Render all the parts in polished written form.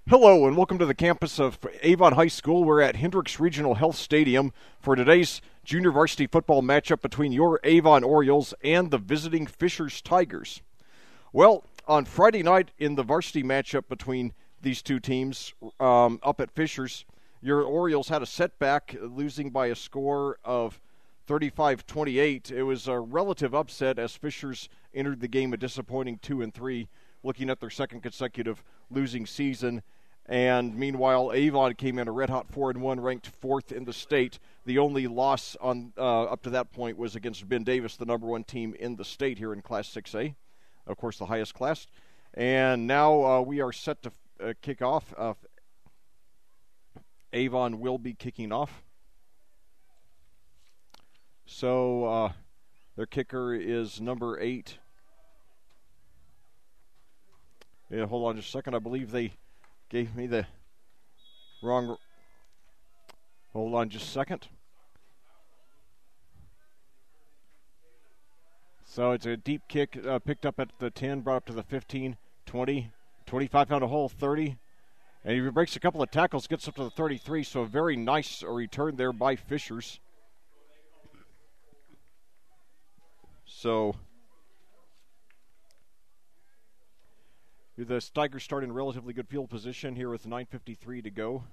Hello and welcome to the campus of Avon High School. We're at Hendricks Regional Health Stadium for today's junior varsity football matchup between your Avon Orioles and the visiting Fishers Tigers. Well, on Friday night in the varsity matchup between these two teams up at Fishers, your Orioles had a setback, losing by a score of 35-28. It was a relative upset as Fishers entered the game a disappointing 2-3, looking at their second consecutive losing season. And meanwhile, Avon came in a red-hot 4-1, ranked fourth in the state. The only loss on up to that point was against Ben Davis, the number one team in the state here in Class 6A, of course the highest class. And now we are set to kick off. Avon will be kicking off. So their kicker is number 8. Yeah, hold on just a second. I believe they gave me the wrong. Hold on just a second. So it's a deep kick picked up at the 10, brought up to the 15, 20, 25 pound a hole, 30. And he breaks a couple of tackles, gets up to the 33. So a very nice return there by Fishers. So the Tigers start in relatively good field position here with 9:53 to go.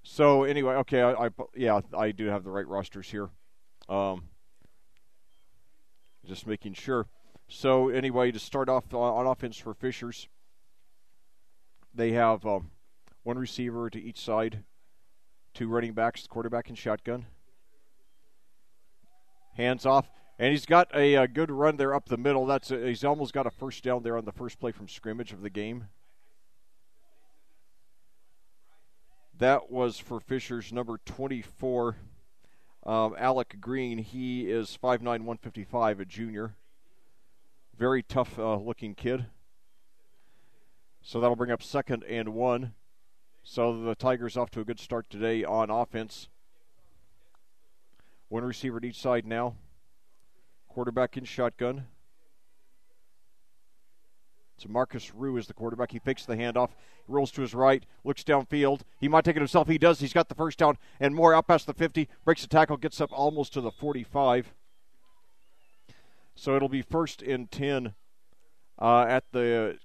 So anyway, okay, I do have the right rosters here. Just making sure. So anyway, to start off on offense for Fishers, they have one receiver to each side. Two running backs, the quarterback and shotgun. Hands off. And he's got a good run there up the middle. He's almost got a first down there on the first play from scrimmage of the game. That was for Fishers, number 24, Alec Green. He is 5'9", 155, a junior. Very tough looking kid. So that'll bring up 2nd and 1. So the Tigers off to a good start today on offense. One receiver at each side now. Quarterback in shotgun. So Marcus Rue is the quarterback. He fakes the handoff. He rolls to his right. Looks downfield. He might take it himself. He does. He's got the first down and more out past the 50. Breaks the tackle. Gets up almost to the 45. So it'll be 1st and 10 at the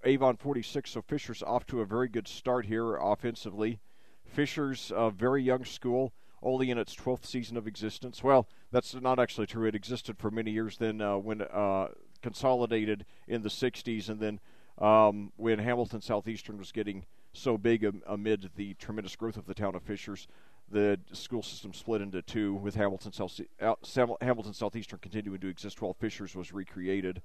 Avon 46, so Fishers off to a very good start here offensively. Fishers, a very young school, only in its 12th season of existence. Well, that's not actually true. It existed for many years then when consolidated in the 60s, and then when Hamilton Southeastern was getting so big amid the tremendous growth of the town of Fishers, the school system split into two, with Hamilton Southeastern continuing to exist while Fishers was recreated.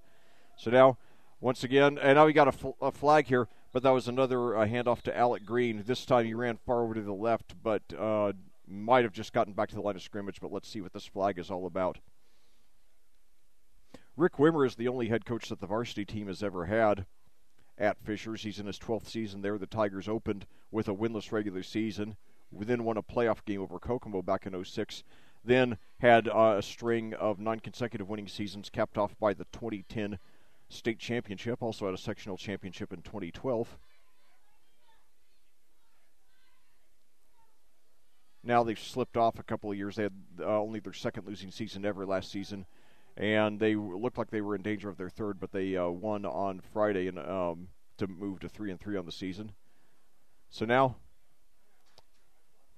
So now, once again, and now we got a flag here, but that was another handoff to Alec Green. This time he ran far over to the left, but might have just gotten back to the line of scrimmage, but let's see what this flag is all about. Rick Wimmer is the only head coach that the varsity team has ever had at Fishers. He's in his 12th season there. The Tigers opened with a winless regular season, then won a playoff game over Kokomo back in 2006, then had a string of 9 consecutive winning seasons capped off by the 2010 state championship, also had a sectional championship in 2012. Now they've slipped off a couple of years. They had only their second losing season ever last season, and they looked like they were in danger of their third, but they won on Friday and to move to 3-3 on the season. So now,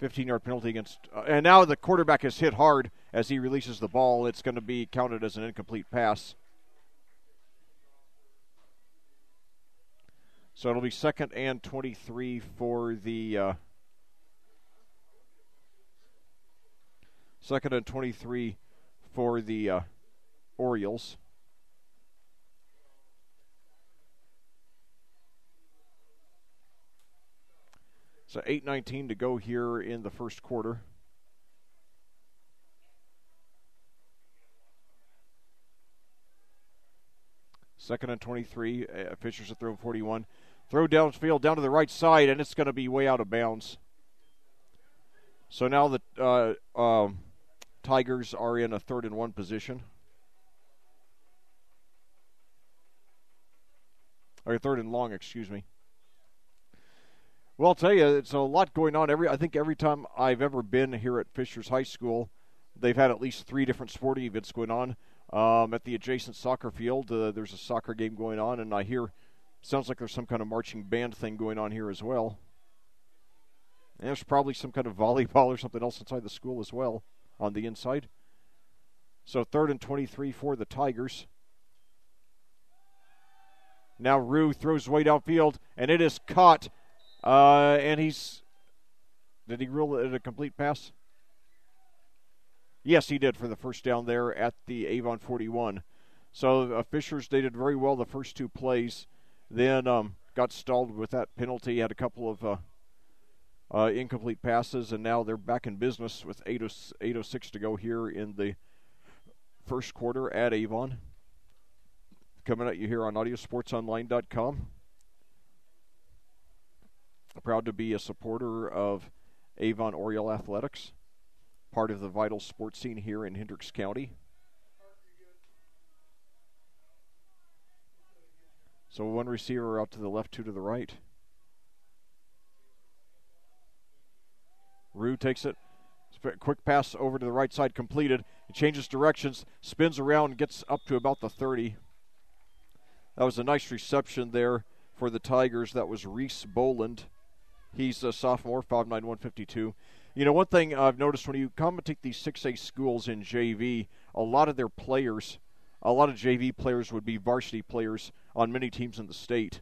15-yard penalty against, and now the quarterback is hit hard as he releases the ball. It's going to be counted as an incomplete pass. So it'll be 2nd and 23 for the 2nd and 23 for the Orioles. So 8:19 to go here in the first quarter. Second and 23. Fishers have thrown 41. Throw downfield, down to the right side, and it's going to be way out of bounds. So now the Tigers are in a 3rd and 1 position. Or 3rd and long, excuse me. Well, I'll tell you, it's a lot going on. I think every time I've ever been here at Fishers High School, they've had at least 3 different sporting events going on. At the adjacent soccer field, there's a soccer game going on, and I hear, sounds like there's some kind of marching band thing going on here as well. And there's probably some kind of volleyball or something else inside the school as well on the inside. So 3rd and 23 for the Tigers. Now Rue throws way downfield, and it is caught. And did he rule it a complete pass? Yes, he did for the first down there at the Avon 41. So Fishers, they did very well the first 2 plays. Then got stalled with that penalty, had a couple of incomplete passes, and now they're back in business with 8:06 to go here in the first quarter at Avon. Coming at you here on audiosportsonline.com. Proud to be a supporter of Avon Orioles Athletics, part of the vital sports scene here in Hendricks County. So 1 receiver out to the left, 2 to the right. Rue takes it. Quick pass over to the right side, completed. He changes directions, spins around, gets up to about the 30. That was a nice reception there for the Tigers. That was Reese Boland. He's a sophomore, 5'9", 152. You know, one thing I've noticed when you commentate these 6A schools in JV, a lot of JV players would be varsity players on many teams in the state.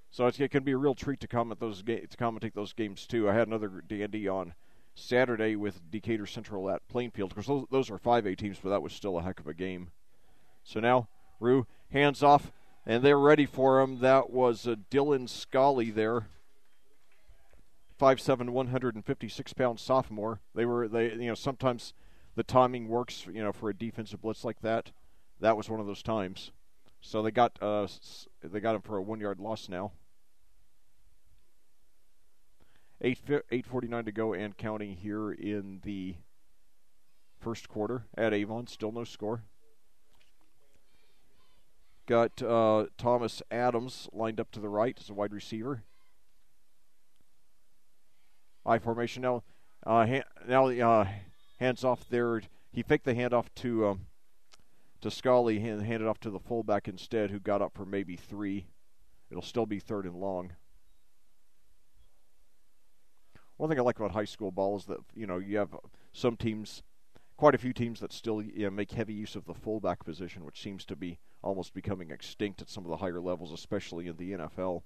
So it can be a real treat to commentate those games too. I had another dandy on Saturday with Decatur Central at Plainfield, because those are 5A teams, but that was still a heck of a game. So now Rue hands off, and they're ready for him. That was Dylan Scully there, 5'7", 156-pound sophomore. Sometimes the timing works, for a defensive blitz like that. That was one of those times. So they got him for a 1-yard loss now. 8:49 to go and counting here in the first quarter at Avon. Still no score. Got Thomas Adams lined up to the right as a wide receiver. I formation now. Hands off there. He faked the handoff to Scully and handed off to the fullback instead, who got up for maybe 3. It'll still be 3rd and long. One thing I like about high school ball is that, you have some teams, quite a few teams that still make heavy use of the fullback position, which seems to be almost becoming extinct at some of the higher levels, especially in the NFL.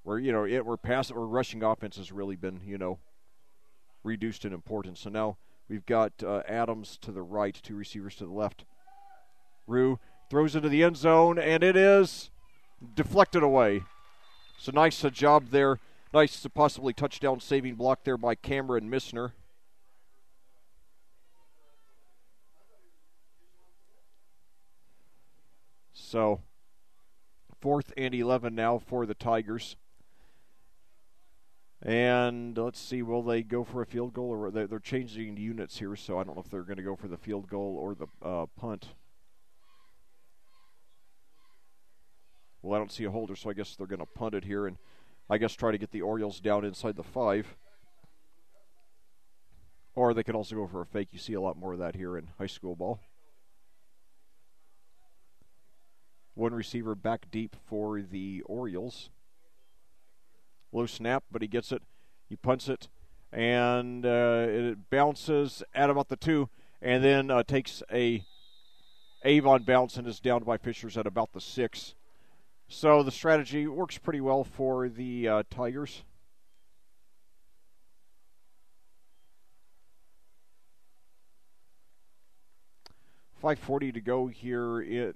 Where, where rushing offense has really been, reduced in importance. So now we've got Adams to the right, 2 receivers to the left. Rue throws into the end zone, and it is deflected away. So nice job there. Nice possibly touchdown saving block there by Cameron Missner. So 4th and 11 now for the Tigers. And let's see, will they go for a field goal? Or they're changing units here, so I don't know if they're going to go for the field goal or the punt. Well, I don't see a holder, so I guess they're going to punt it here and I guess try to get the Orioles down inside the 5. Or they could also go for a fake. You see a lot more of that here in high school ball. 1 receiver back deep for the Orioles. Low snap, but he gets it. He punts it, and it bounces at about the 2, and then takes a Avon bounce and is down by Fishers at about the 6. So the strategy works pretty well for the Tigers. .540 to go here.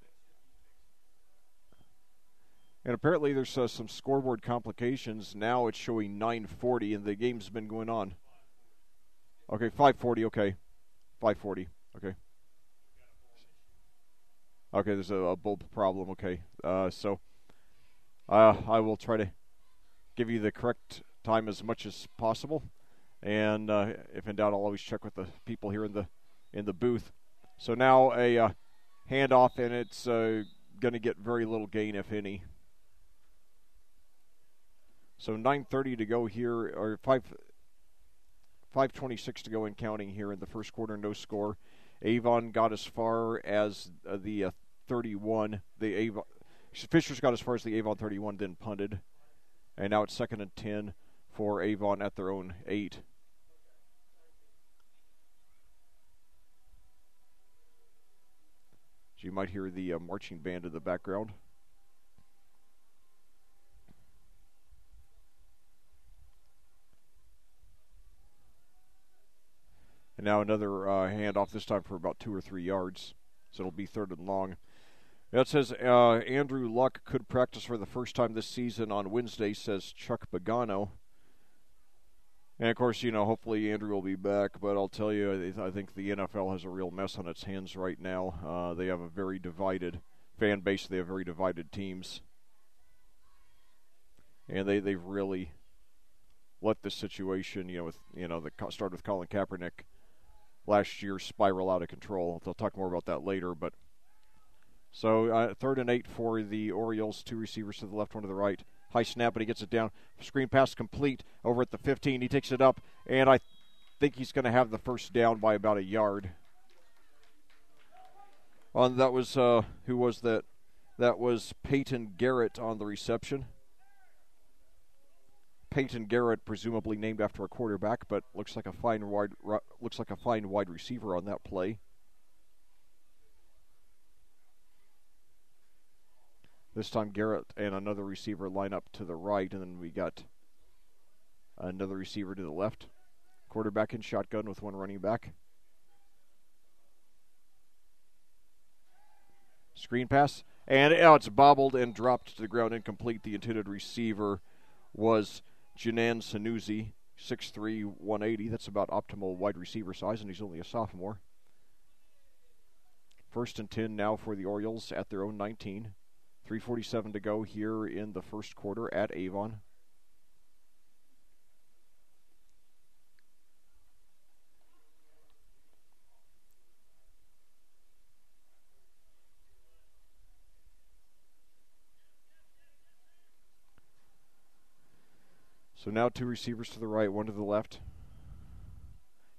And apparently there's some scoreboard complications. Now it's showing 9:40, and the game's been going on. Okay, 5:40, okay. 5:40, okay. Okay, there's a bulb problem, okay. So I will try to give you the correct time as much as possible. And if in doubt, I'll always check with the people here in the booth. So now a handoff, and it's going to get very little gain, if any. So 9:30 to go here, or 5:26 to go in counting here in the first quarter, no score. Avon got as far as the 31. Fishers got as far as the Avon 31, then punted. And now it's 2nd and 10 for Avon at their own 8. So you might hear the marching band in the background. And now another handoff, this time for about 2 or 3 yards. So it'll be 3rd and long. That says Andrew Luck could practice for the first time this season on Wednesday, says Chuck Pagano. And, of course, hopefully Andrew will be back. But I'll tell you, I think the NFL has a real mess on its hands right now. They have a very divided fan base. They have very divided teams. And they've really let this situation, start with Colin Kaepernick last year, spiral out of control. They'll talk more about that later. But so 3rd and 8 for the Orioles. 2 receivers to the left, 1 to the right. High snap, but he gets it down. Screen pass complete over at the 15. He takes it up, and I think he's going to have the first down by about a yard. That was who was that? That was Peyton Garrett on the reception. Peyton Garrett, presumably named after a quarterback, but looks like a fine wide receiver on that play. This time Garrett and another receiver line up to the right, and then we got another receiver to the left. Quarterback in shotgun with 1 running back. Screen pass, and it's bobbled and dropped to the ground, incomplete. The intended receiver was Janan Sanusi, 6'3", 180. That's about optimal wide receiver size, and he's only a sophomore. 1st and 10 now for the Orioles at their own 19. 3:47 to go here in the first quarter at Avon. So now 2 receivers to the right, 1 to the left.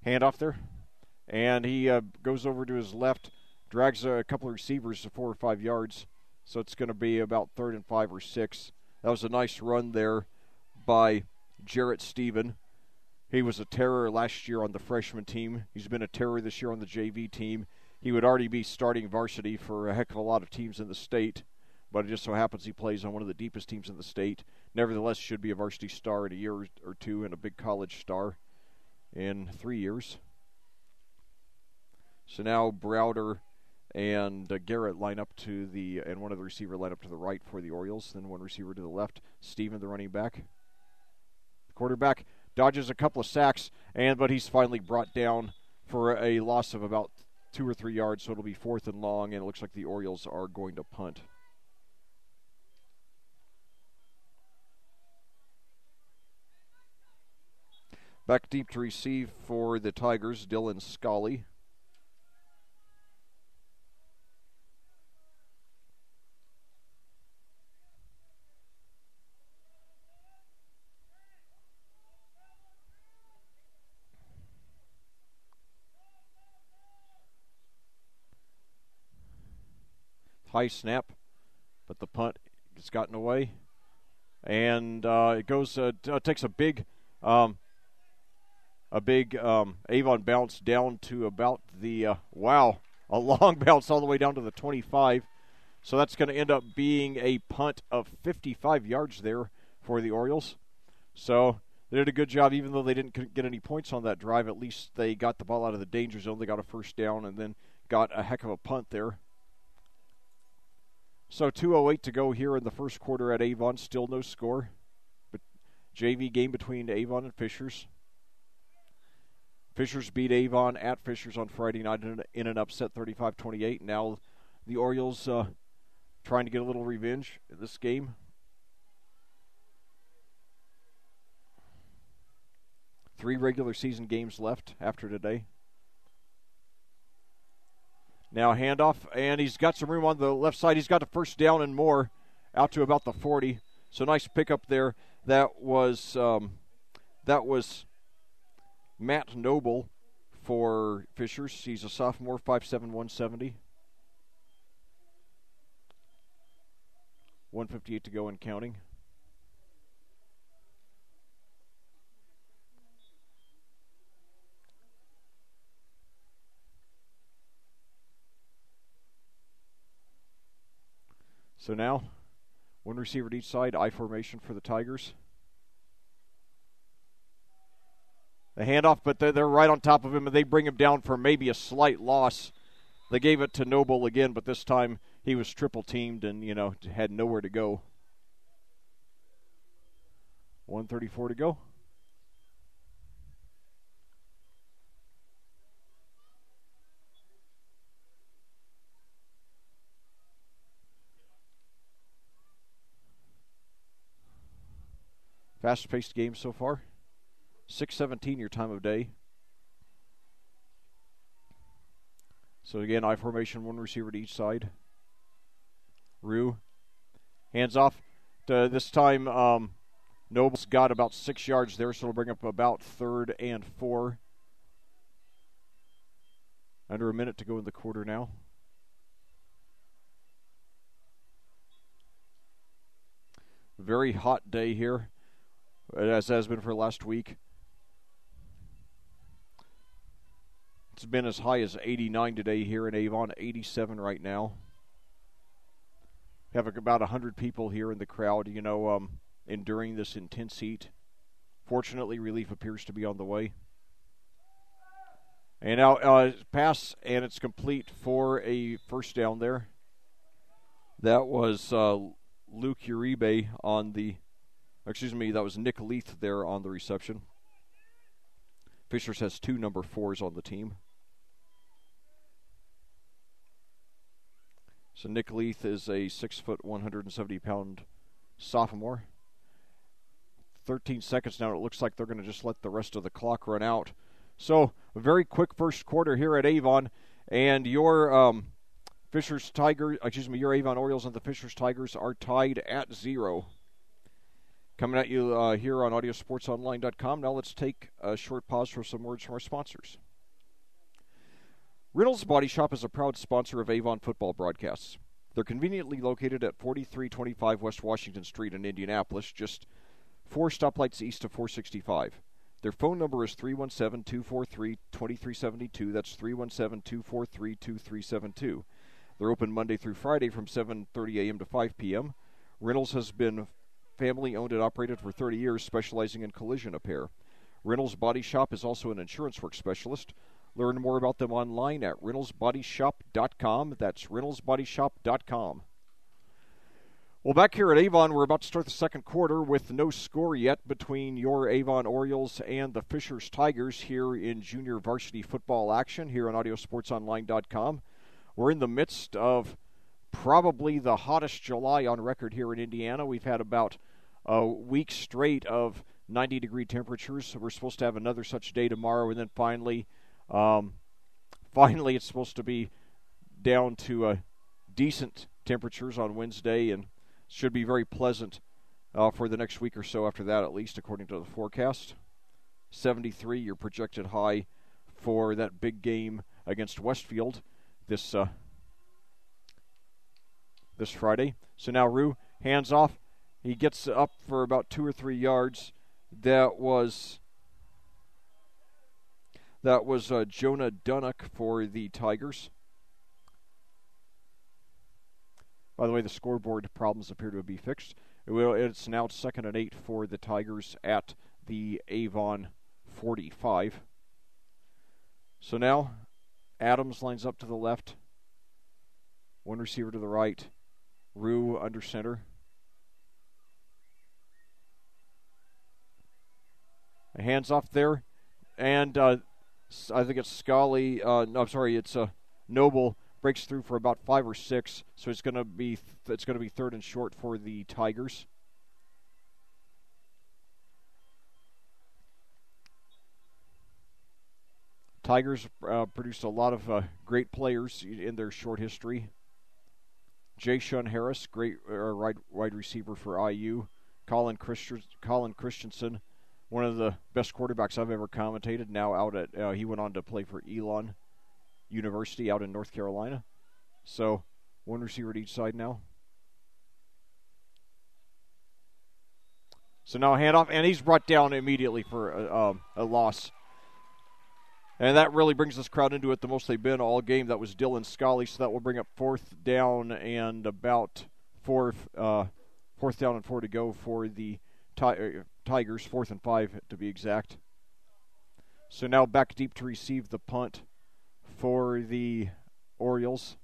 Handoff there. And he goes over to his left, drags a couple of receivers to 4 or 5 yards. So it's going to be about 3rd and 5 or 6. That was a nice run there by Jarrett Stephen. He was a terror last year on the freshman team. He's been a terror this year on the JV team. He would already be starting varsity for a heck of a lot of teams in the state, but it just so happens he plays on one of the deepest teams in the state. Nevertheless, should be a varsity star in a year or two and a big college star in 3 years. So now Browder and Garrett line up to and one of the receiver line up to the right for the Orioles. Then 1 receiver to the left. Steven, the running back. The quarterback dodges a couple of sacks, but he's finally brought down for a loss of about 2 or 3 yards. So it'll be 4th and long, and it looks like the Orioles are going to punt. Back deep to receive for the Tigers, Dylan Scully. High snap, but the punt gets gotten away, and it goes. Takes a big Avon bounce down to about the a long bounce all the way down to the 25. So that's going to end up being a punt of 55 yards there for the Orioles. So they did a good job, even though they didn't get any points on that drive. At least they got the ball out of the danger zone. They got a first down and then got a heck of a punt there. So 2:08 to go here in the first quarter at Avon. Still no score. But JV game between Avon and Fishers. Fishers beat Avon at Fishers on Friday night in an upset 35-28. Now the Orioles trying to get a little revenge in this game. 3 regular season games left after today. Now handoff, and he's got some room on the left side. He's got a first down and more out to about the 40. So nice pickup there. That was Matt Noble for Fishers. He's a sophomore, 5'7", 170. 1:58 to go and counting. So now, one receiver to each side, I formation for the Tigers. The handoff, but they're right on top of him, and they bring him down for maybe a slight loss. They gave it to Noble again, but this time he was triple teamed and, had nowhere to go. 1:34 to go. Fast-paced game so far. 6:17 your time of day. So again, I formation, one receiver to each side. Rue. Hands off. This time, Noble's got about 6 yards there, so it'll bring up about 3rd and 4. Under a minute to go in the quarter now. Very hot day here, as has been for last week. It's been as high as 89 today here in Avon, 87 right now. We have about 100 people here in the crowd, enduring this intense heat. Fortunately, relief appears to be on the way. And now pass, and it's complete for a first down there. That was Luke Uribe that was Nick Leith there on the reception. Fishers has 2 number 4s on the team. So Nick Leith is a 6', 170-pound sophomore. 13 seconds now. It looks like they're going to just let the rest of the clock run out. So a very quick first quarter here at Avon, and your your Avon Orioles and the Fishers Tigers are tied at 0. Coming at you here on audiosportsonline.com. Now let's take a short pause for some words from our sponsors. Reynolds Body Shop is a proud sponsor of Avon football broadcasts. They're conveniently located at 4325 West Washington Street in Indianapolis, just 4 stoplights east of 465. Their phone number is 317-243-2372. That's 317-243-2372. They're open Monday through Friday from 7:30 a.m. to 5 p.m. Reynolds has been family-owned and operated for 30 years, specializing in collision repair. Reynolds Body Shop is also an insurance work specialist. Learn more about them online at reynoldsbodyshop.com. That's reynoldsbodyshop.com. Well, back here at Avon, we're about to start the second quarter with no score yet between your Avon Orioles and the Fishers Tigers here in junior varsity football action here on audiosportsonline.com. We're in the midst of probably the hottest July on record here in Indiana. We've had about a week straight of 90-degree temperatures. We're supposed to have another such day tomorrow, and then finally it's supposed to be down to decent temperatures on Wednesday, and should be very pleasant for the next week or so after that, at least, according to the forecast. 73, your projected high for that big game against Westfield this Friday. So now Rue, hands off. He gets up for about 2 or 3 yards. That was Jonah Dunnock for the Tigers. By the way, the scoreboard problems appear to be fixed. It's now 2nd and 8 for the Tigers at the Avon 45. So now Adams lines up to the left. One receiver to the right. Rue under center. Hands off there. And I think it's Scully. It's Noble breaks through for about 5 or 6. So it's going to be 3rd and short for the Tigers. Tigers produced a lot of great players in their short history. Jay Shun Harris, great wide receiver for IU. Colin Christensen, one of the best quarterbacks I've ever commentated. Now out at he went on to play for Elon University out in North Carolina. So one receiver at each side now. So now a handoff, and he's brought down immediately for a loss. And that really brings this crowd into it the most they've been all game. That was Dylan Scully, so that will bring up 4th down and about 4th down and 4 to go for the Tigers, 4th and 5 to be exact. So now back deep to receive the punt for the Orioles.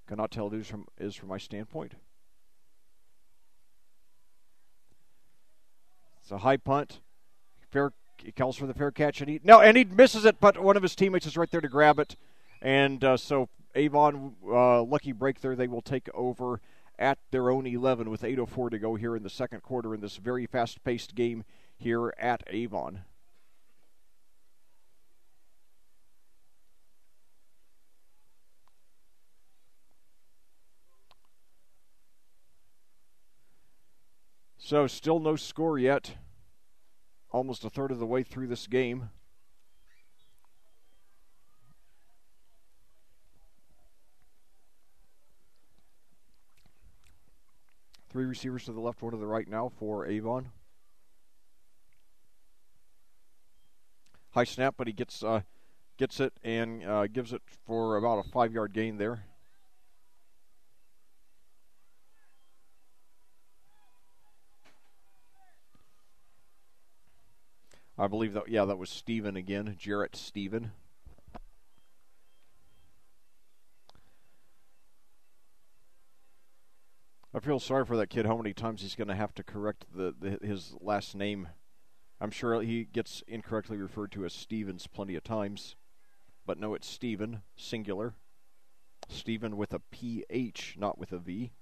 Cannot tell it is from my standpoint. It's a high punt. He calls for the fair catch, and he misses it, but one of his teammates is right there to grab it. And so Avon, lucky break there. They will take over at their own 11 with 8:04 to go here in the second quarter in this very fast-paced game here at Avon. So still no score yet. Almost a third of the way through this game. Three receivers to the left, one to the right now for Avon. High snap, but he gets it and gives it for about a 5-yard gain there. I believe that was Steven again, Jarrett Steven. I feel sorry for that kid, how many times he's going to have to correct his last name. I'm sure he gets incorrectly referred to as Stevens plenty of times. But no, it's Steven, singular. Steven with a PH, not with a V.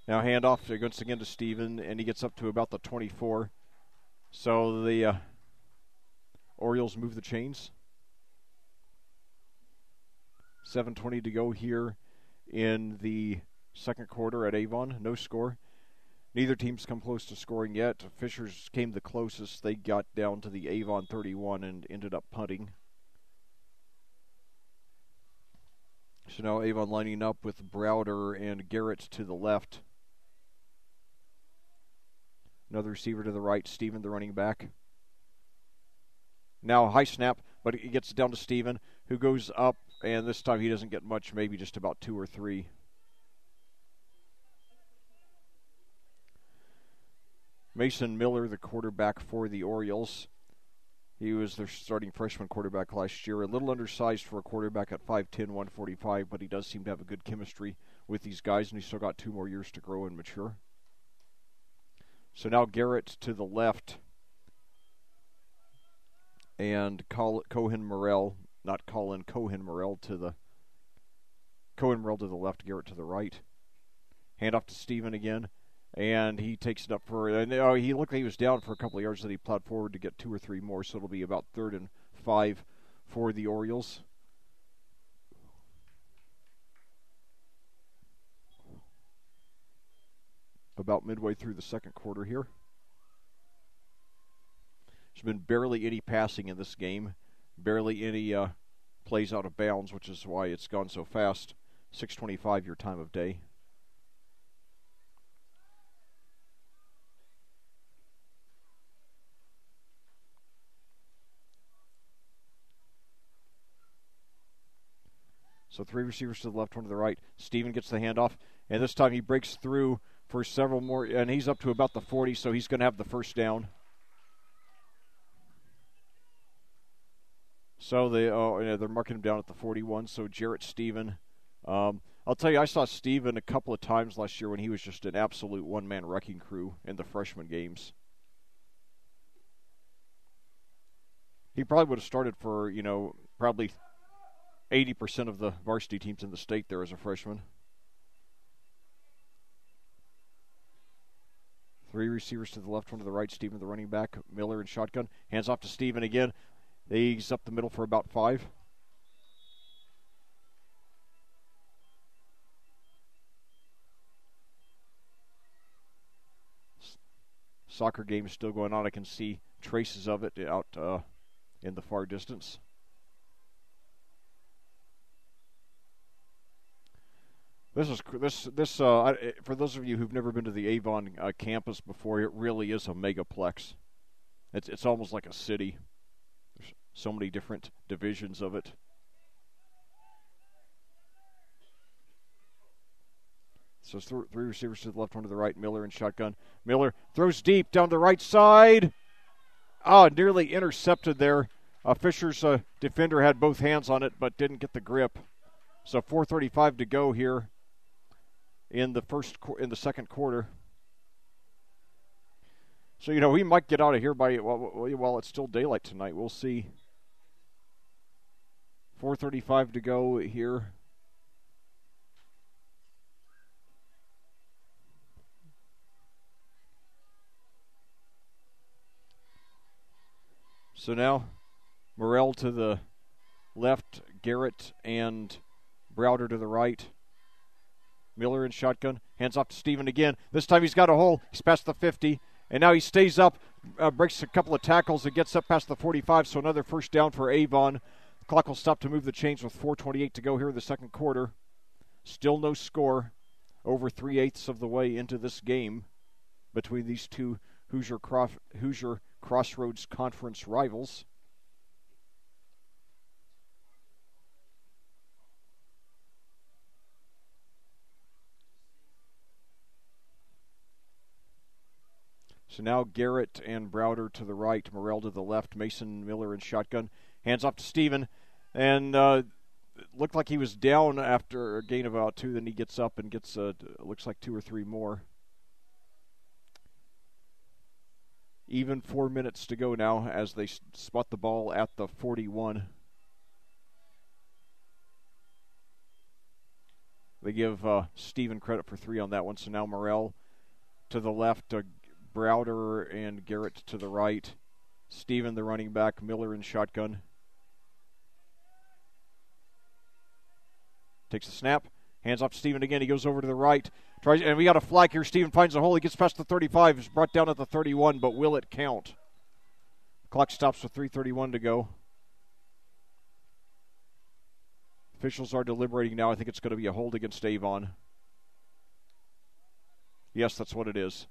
Now handoff once again to Steven, and he gets up to about the 24. So the Orioles move the chains. 7:20 to go here in the second quarter at Avon. No score. Neither team's come close to scoring yet. Fishers came the closest. They got down to the Avon 31 and ended up punting. So now Avon lining up with Browder and Garrett to the left. Another receiver to the right, Steven, the running back. Now high snap, but he gets it down to Steven, who goes up, and this time he doesn't get much, maybe just about 2 or 3. Mason Miller, the quarterback for the Orioles. He was their starting freshman quarterback last year. A little undersized for a quarterback at 5'10", 145, but he does seem to have a good chemistry with these guys, and he's still got 2 more years to grow and mature. So now Garrett to the left, and Cohen Morrell to the left, Garrett to the right. Hand off to Steven again, and he takes it up for. And he looked like he was down for a couple of yards, that he plowed forward to get 2 or 3 more. So it'll be about 3rd and 5 for the Orioles. About midway through the second quarter here. There's been barely any passing in this game. Barely any plays out of bounds, which is why it's gone so fast. 6:25 your time of day. So 3 receivers to the left, 1 to the right. Steven gets the handoff, and this time he breaks through for several more, and he's up to about the 40, so he's going to have the first down. So they're marking him down at the 41, so Jarrett Steven. I'll tell you, I saw Steven a couple of times last year when he was just an absolute one-man wrecking crew in the freshman games. He probably would have started for, probably 80% of the varsity teams in the state there as a freshman. Three receivers to the left, one to the right. Steven, the running back. Miller in shotgun. Hands off to Steven again. He's up the middle for about 5. Soccer game is still going on. I can see traces of it out in the far distance. For those of you who've never been to the Avon campus before, it really is a megaplex. It's almost like a city. There's so many different divisions of it. So it's 3 receivers to the left, one to the right. Miller in shotgun. Miller throws deep down the right side. Nearly intercepted there. Fisher's defender had both hands on it, but didn't get the grip. So 4:35 to go here in the second quarter. So we might get out of here while it's still daylight tonight. We'll see. 4:35 to go here. So now, Morrell to the left, Garrett and Browder to the right. Miller in shotgun, hands off to Steven again. This time he's got a hole. He's past the 50, and now he stays up, breaks a couple of tackles, and gets up past the 45, so another first down for Avon. The clock will stop to move the chains with 4:28 to go here in the second quarter. Still no score, over 3/8 of the way into this game between these two Hoosier Crossroads Conference rivals. So now Garrett and Browder to the right, Morrell to the left, Mason Miller in shotgun. Hands off to Steven, and it looked like he was down after a gain of about 2. Then he gets up and gets, looks like 2 or 3 more. Even 4 minutes to go now as they spot the ball at the 41. They give Steven credit for 3 on that one. So now Morrell to the left, Browder and Garrett to the right. Steven, the running back, Miller in shotgun. Takes the snap. Hands off to Steven again. He goes over to the right. And we got a flag here. Steven finds a hole. He gets past the 35. He's brought down at the 31, but will it count? Clock stops with 3:31 to go. Officials are deliberating now. I think it's going to be a hold against Avon. Yes, that's what it is.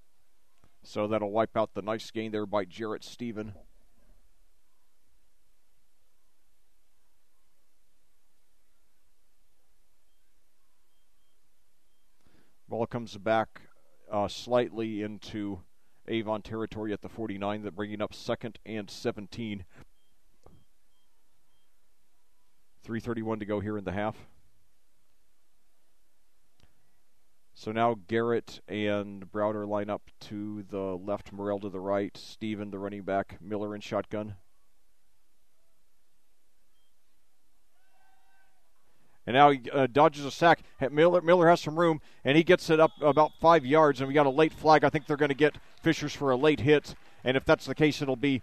So that'll wipe out the nice gain there by Jarrett Steven. Ball comes back slightly into Avon territory at the 49, that bringing up 2nd and 17. 3:31 to go here in the half. So now Garrett and Browder line up to the left, Morrell to the right, Steven, the running back, Miller in shotgun. And now he dodges a sack. Miller has some room, and he gets it up about 5 yards, and we got a late flag. I think they're going to get Fishers for a late hit, and if that's the case, it'll be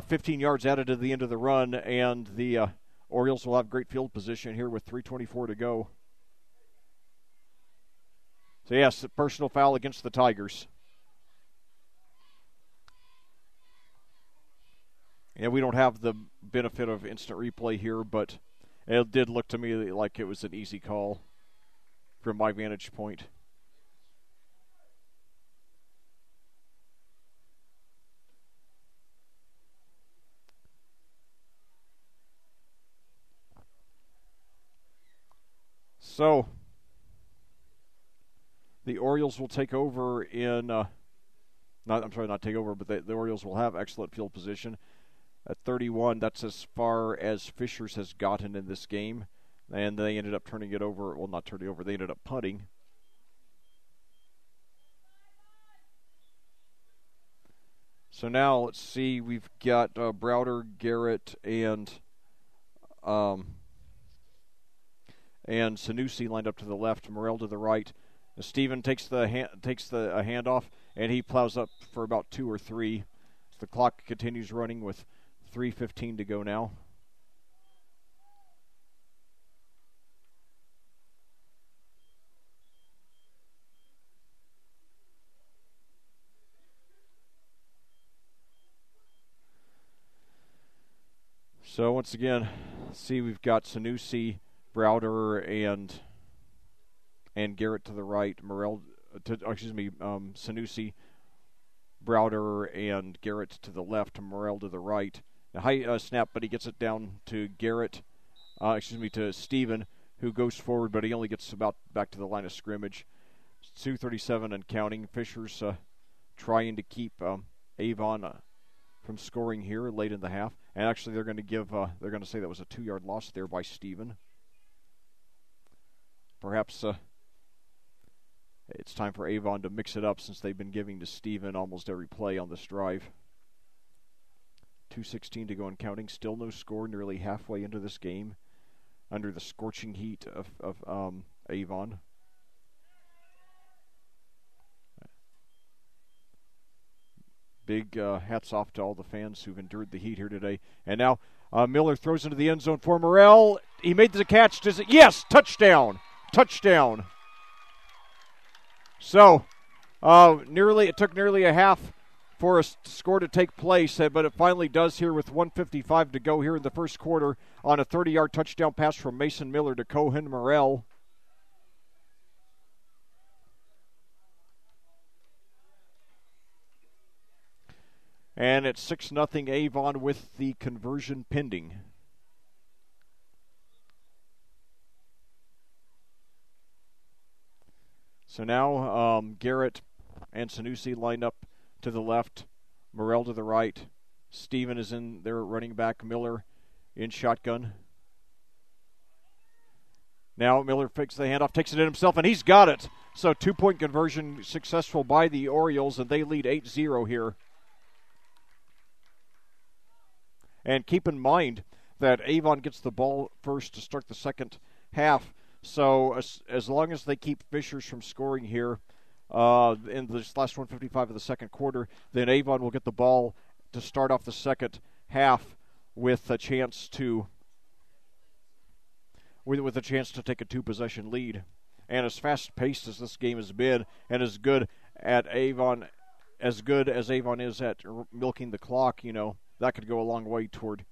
15 yards added to the end of the run, and the Orioles will have great field position here with 3:24 to go. So, yes, a personal foul against the Tigers. And we don't have the benefit of instant replay here, but it did look to me like it was an easy call from my vantage point. So, the Orioles will take over in, not take over, but the Orioles will have excellent field position. At 31, that's as far as Fishers has gotten in this game. And they ended up turning it over. Well, not turning it over. They ended up punting. So now, let's see. We've got Browder, Garrett, and Sanusi lined up to the left. Morrell to the right. Steven takes the handoff, and he plows up for about 2 or 3. The clock continues running with 3:15 to go now. So once again, see, we've got Sanusi, Browder, and Garrett to the right. Sanusi, Browder, and Garrett to the left. Morrell to the right. A high snap, but he gets it down to to Steven, who goes forward, but he only gets about back to the line of scrimmage. 2:37 and counting. Fisher's trying to keep Avon from scoring here late in the half. And actually, they're going to say that was a 2-yard loss there by Steven. Perhaps it's time for Avon to mix it up since they've been giving to Steven almost every play on this drive. 2:16 to go and counting. Still no score, nearly halfway into this game, under the scorching heat of Avon. Big hats off to all the fans who've endured the heat here today. And now Miller throws into the end zone for Morrell. He made the catch. Does it? Yes! Touchdown! Touchdown! So, it took nearly a half for a score to take place, but it finally does here with 1:55 to go here in the first quarter on a 30-yard touchdown pass from Mason Miller to Cohen Morrell. And it's 6-0 Avon with the conversion pending. So now Garrett and Sanusi line up to the left, Morrell to the right. Steven is in there running back, Miller in shotgun. Now Miller fakes the handoff, takes it in himself, and he's got it. So 2-point conversion successful by the Orioles, and they lead 8-0 here. And keep in mind that Avon gets the ball first to start the second half. So as long as they keep Fishers from scoring here in this last 1:55 of the second quarter, then Avon will get the ball to start off the second half with a chance to take a 2-possession lead. And as fast-paced as this game has been, and as good as Avon is at milking the clock, that could go a long way toward,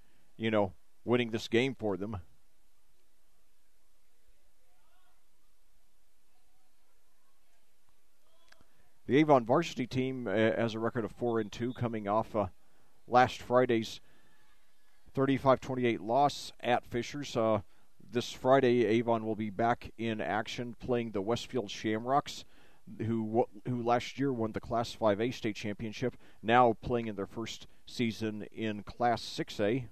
winning this game for them. The Avon varsity team has a record of 4-2, coming off last Friday's 35-28 loss at Fishers. This Friday, Avon will be back in action playing the Westfield Shamrocks, who last year won the Class 5A state championship, now playing in their first season in Class 6A.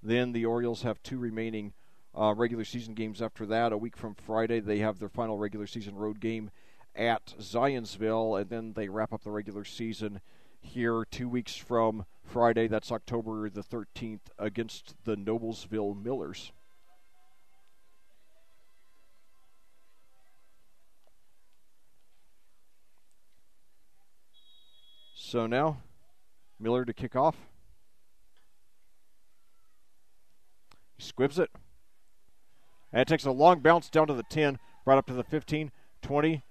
Then the Orioles have 2 remaining regular season games after that. A week from Friday, they have their final regular season road game at Zionsville, and then they wrap up the regular season here 2 weeks from Friday. That's October the 13th against the Noblesville Millers. So now, Miller to kick off. He squibs it. And it takes a long bounce down to the 10, right up to the 15, 20.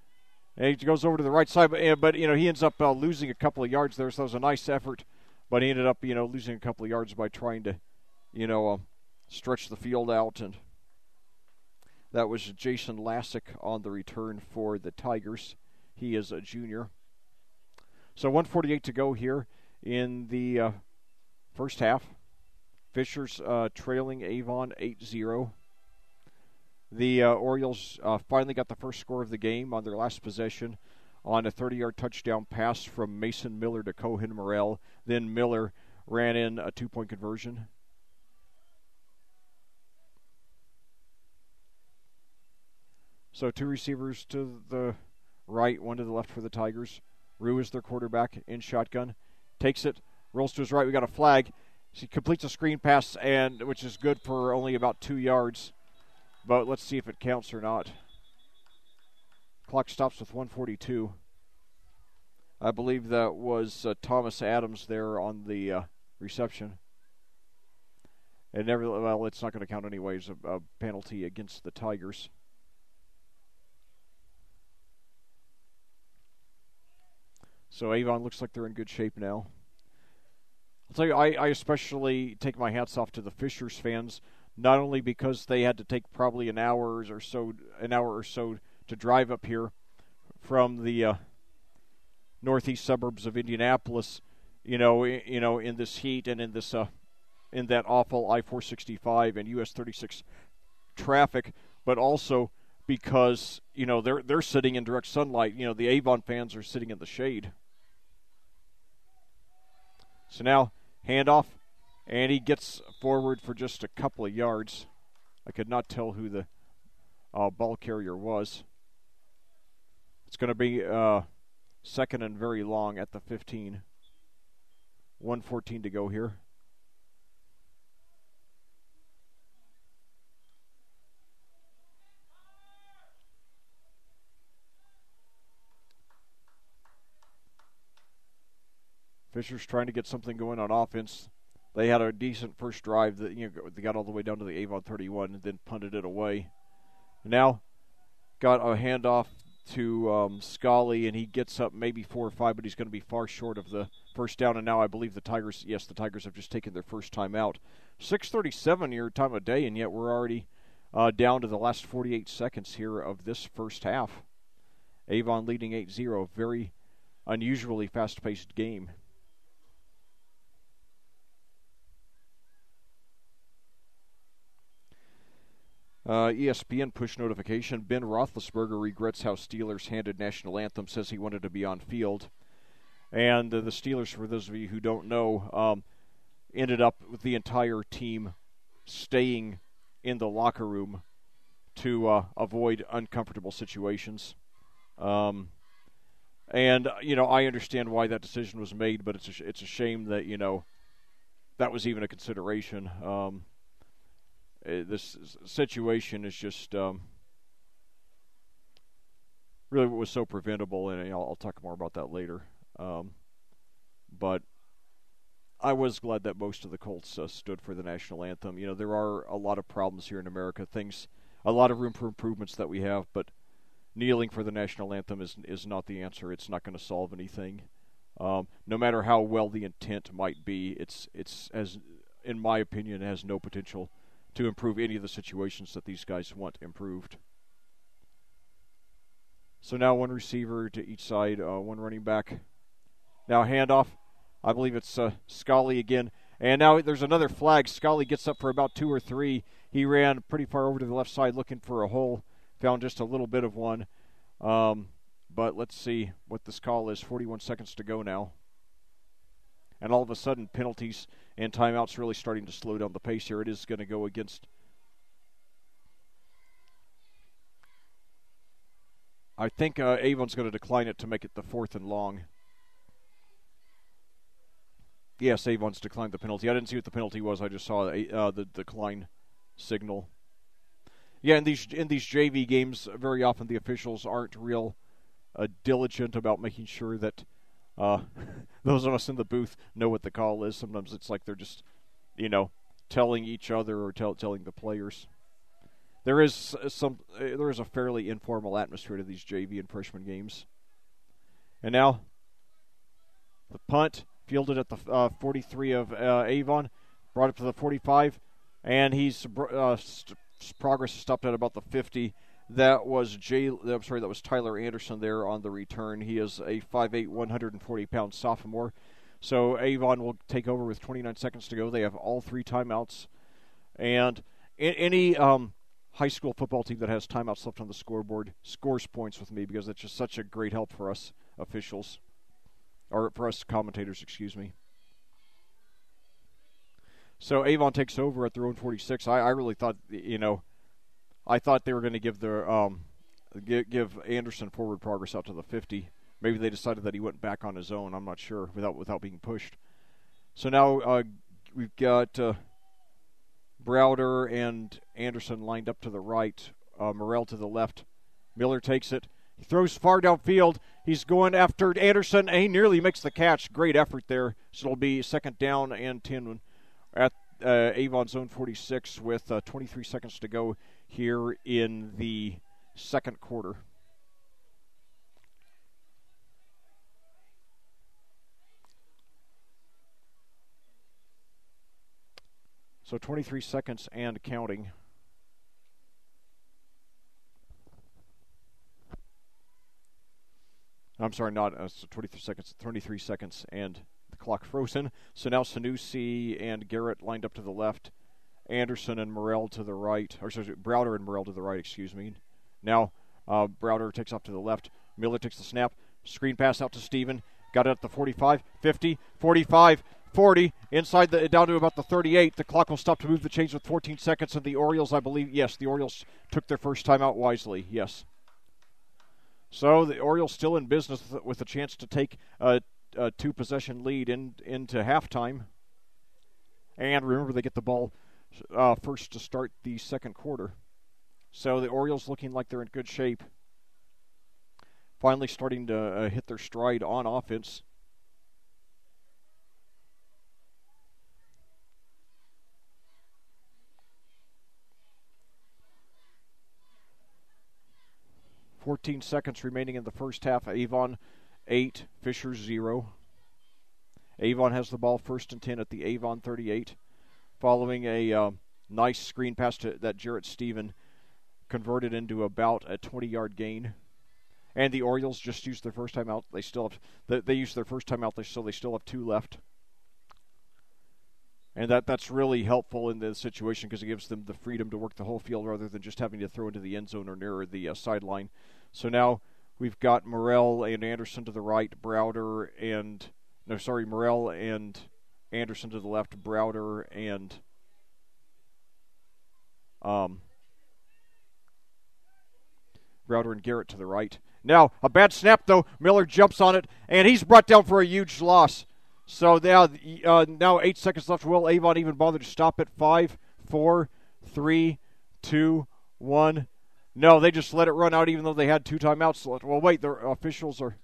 And he goes over to the right side, but he ends up losing a couple of yards there. So it was a nice effort, but he ended up, losing a couple of yards by trying to, stretch the field out. And that was Jason Lassick on the return for the Tigers. He is a junior. So 1:48 to go here in the first half. Fishers trailing Avon 8-0. The Orioles finally got the first score of the game on their last possession on a 30-yard touchdown pass from Mason Miller to Cohen Morrell. Then Miller ran in a 2-point conversion. So 2 receivers to the right, 1 to the left for the Tigers. Rue is their quarterback in shotgun. Takes it, rolls to his right. We got a flag. He completes a screen pass, which is good for only about 2 yards. But let's see if it counts or not. Clock stops with 1:42. I believe that was Thomas Adams there on the reception. And well, it's not going to count anyways, a penalty against the Tigers. So Avon looks like they're in good shape now. I'll tell you, I especially take my hats off to the Fishers fans, not only because they had to take probably an hour or so to drive up here from the northeast suburbs of Indianapolis, in this heat and in this in that awful I-465 and US 36 traffic, but also because they're sitting in direct sunlight. The Avon fans are sitting in the shade. So now handoff, and he gets forward for just a couple of yards. I could not tell who the ball carrier was. It's going to be second and very long at the 15. 1:14 to go here. Fisher's trying to get something going on offense. They had a decent first drive that they got all the way down to the Avon 31 and then punted it away. Now got a handoff to Scully, and he gets up maybe 4 or 5, but he's going to be far short of the first down. And now I believe the Tigers have just taken their first time out. 6:37 your time of day, and yet we're already down to the last 48 seconds here of this first half. Avon leading 8-0. Very unusually fast-paced game. ESPN push notification. Ben Roethlisberger regrets how Steelers handed national anthem, says he wanted to be on field. And the Steelers, for those of you who don't know, ended up with the entire team staying in the locker room to avoid uncomfortable situations. And I understand why that decision was made, but it's a shame that, that was even a consideration. This situation is just really what was so preventable, and I'll talk more about that later. But I was glad that most of the Colts stood for the national anthem. There are a lot of problems here in America, a lot of room for improvements that we have, but kneeling for the national anthem is not the answer. It's not going to solve anything. No matter how well the intent might be, it's in my opinion, has no potential to improve any of the situations that these guys want improved. So now one receiver to each side, one running back. Now handoff. I believe it's Scully again. And now there's another flag. Scully gets up for about 2 or 3. He ran pretty far over to the left side looking for a hole. Found just a little bit of one. But let's see what this call is. 41 seconds to go now. And all of a sudden, penalties and timeouts really starting to slow down the pace here. It is going to go against, I think Avon's going to decline it to make it the 4th and long. Yes, Avon's declined the penalty. I didn't see what the penalty was. I just saw the decline signal. Yeah, in these JV games, very often the officials aren't real diligent about making sure that those of us in the booth know what the call is. Sometimes it's like they're just, telling each other or telling the players. There is a fairly informal atmosphere to these JV and freshman games. And now the punt fielded at the 43 of Avon, brought up to the 45, and he's progress stopped at about the 50. That was Tyler Anderson there on the return. He is a 5'8", 140-pound sophomore. So Avon will take over with 29 seconds to go. They have all 3 timeouts. And any high school football team that has timeouts left on the scoreboard scores points with me, because it's just such a great help for us officials, or for us commentators, excuse me. So Avon takes over at their own 46. I really thought, I thought they were going to give their give Anderson forward progress out to the 50. Maybe they decided that he went back on his own. I'm not sure, without being pushed. So now we've got Browder and Anderson lined up to the right, Morrell to the left. Miller takes it. He throws far downfield. He's going after Anderson, and he nearly makes the catch. Great effort there. So it'll be second down and 10 at Avon Zone 46 with 23 seconds to go here in the second quarter. So 23 seconds and counting. I'm sorry, not so 23 seconds, and the clock frozen. So now Sanusi and Garrett lined up to the left. Anderson and Morrell to the right. Or sorry, Browder and Morrell to the right, excuse me. Now Browder takes off to the left. Miller takes the snap. Screen pass out to Steven. Got it at the 45, 50, 45, 40. Inside down to about the 38. The clock will stop to move the chains with 14 seconds. And the Orioles, I believe, yes, the Orioles took their first time out wisely, yes. So the Orioles still in business with a chance to take a two-possession lead into halftime. And remember, they get the ball first to start the second quarter. So the Orioles looking like they're in good shape. Finally starting to hit their stride on offense. .14 seconds remaining in the first half. Avon 8, Fisher 0. Avon has the ball first and 10 at the Avon 38. Following a nice screen pass that Jarrett Steven converted into about a 20-yard gain. And the Orioles just used their first time out. They used their first time out, so they still have 2 left. And that's really helpful in this situation because it gives them the freedom to work the whole field rather than just having to throw into the end zone or near the sideline. So now we've got Morrell and Anderson to the right, Morrell and Anderson to the left, Browder and Garrett to the right. Now, a bad snap, though. Miller jumps on it, and he's brought down for a huge loss. So now 8 seconds left. Will Avon even bother to stop it? 5, 4, 3, 2, 1. No, they just let it run out even though they had 2 timeouts left. Well, wait, the officials are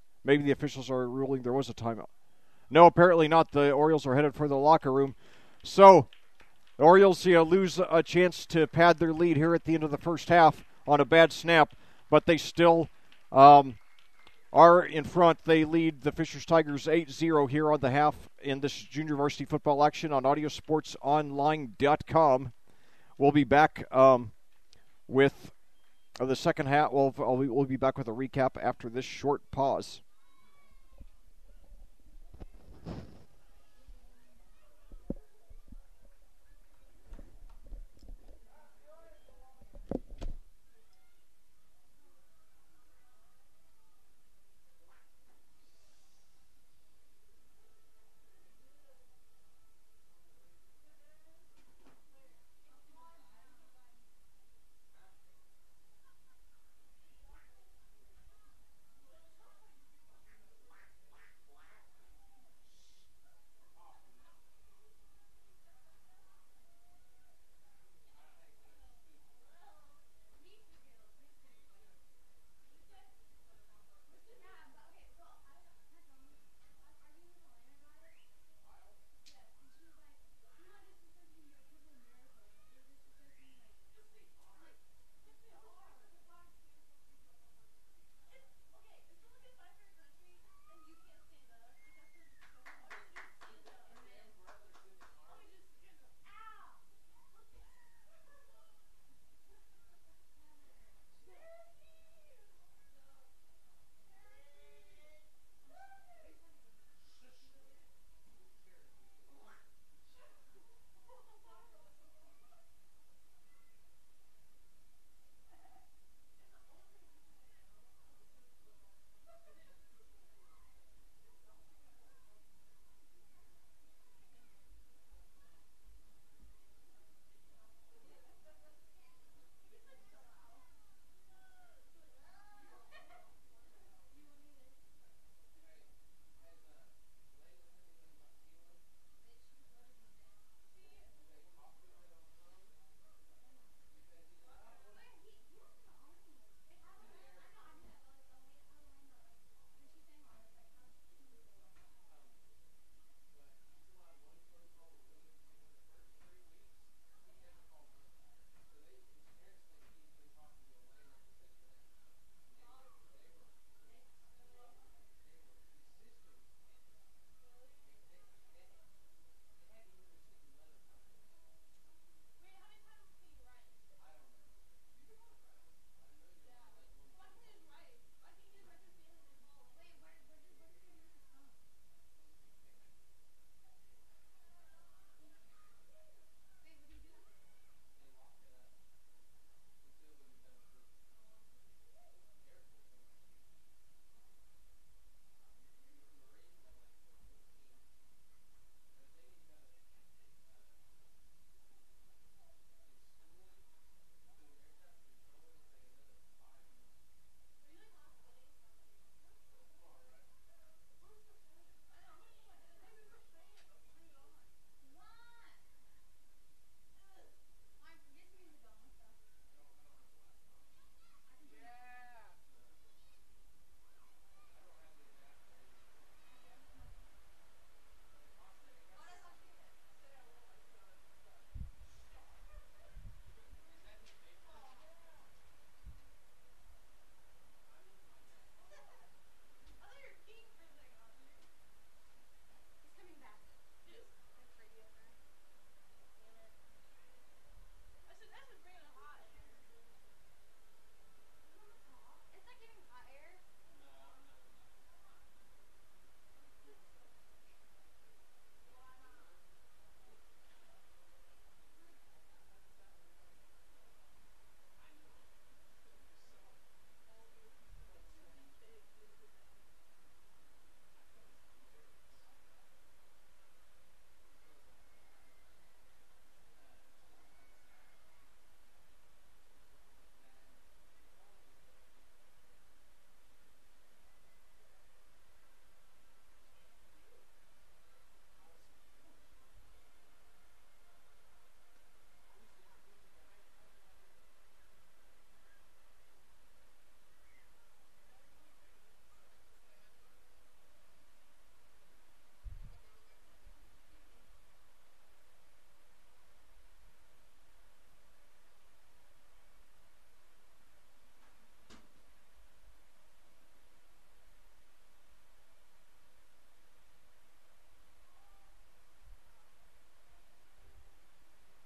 ruling there was a timeout. No, apparently not. The Orioles are headed for the locker room. So the Orioles lose a chance to pad their lead here at the end of the first half on a bad snap, but they still are in front. They lead the Fishers Tigers 8-0 here on the half in this junior varsity football action on audiosportsonline.com. We'll be back with the second half. We'll be back with a recap after this short pause.